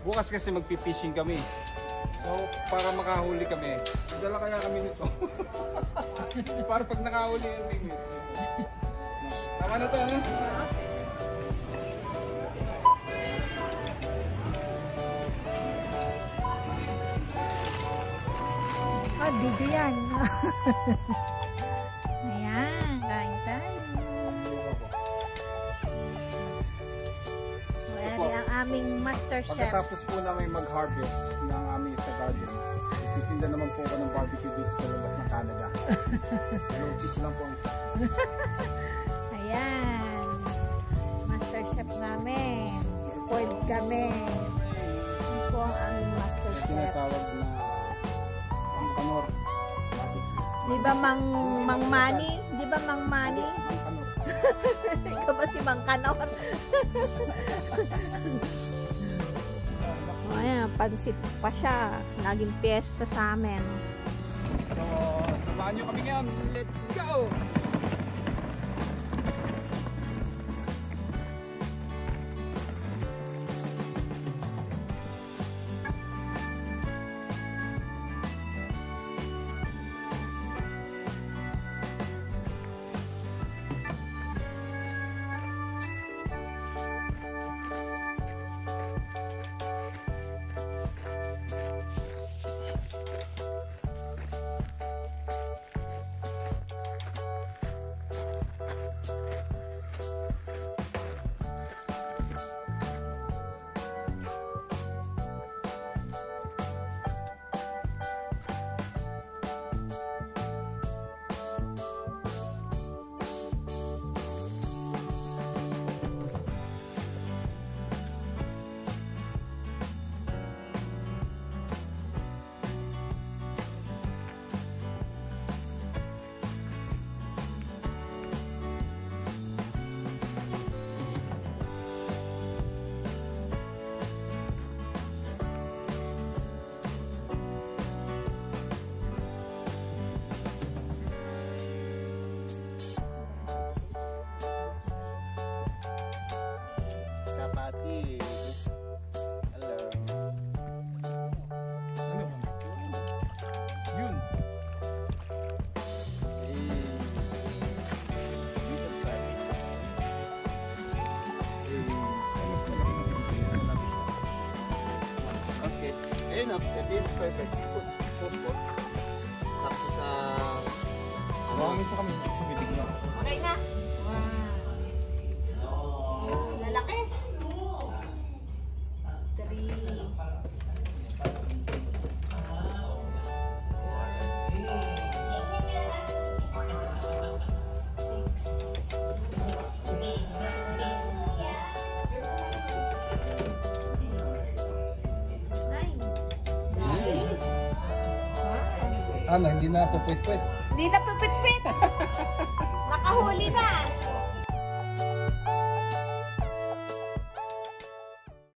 Bukas kasi magpipishing kami. So, para makahuli kami, dala kaya kami nito. Para pag nakahuli kami. Tama na to, ha? Video yan. Ayan, kain tayo. Wala ang aming master chef. Pagkatapos po namin mag-harvest ng aming sa garden, titinda naman po ako ng barbecue dito sa labas ng Canada. Notice lang po ang isa. Ayan. Master chef namin. Spoiled kami. Ito po ang aming master chef. Tinatawag na Kanor. Di ba Mang Mani? Di ba Mang Mani? Ikaw ba si Mang Kanor? Ayan, pansit pa siya. Naging piyesta sa amin. So, samahan nyo kami ngayon. Let's go! Hello. Ano? Yun. Decent size. Mas malaki na pinipilihan natin. Okay. Ayun, ito yun. Perfect. Put. Tapos sa... Huwagin sa kami. Bibig na. Okay na. Wow. Lalaki. 3. Ano, hindi na pupwit-pwit. Hindi na pupit-pit.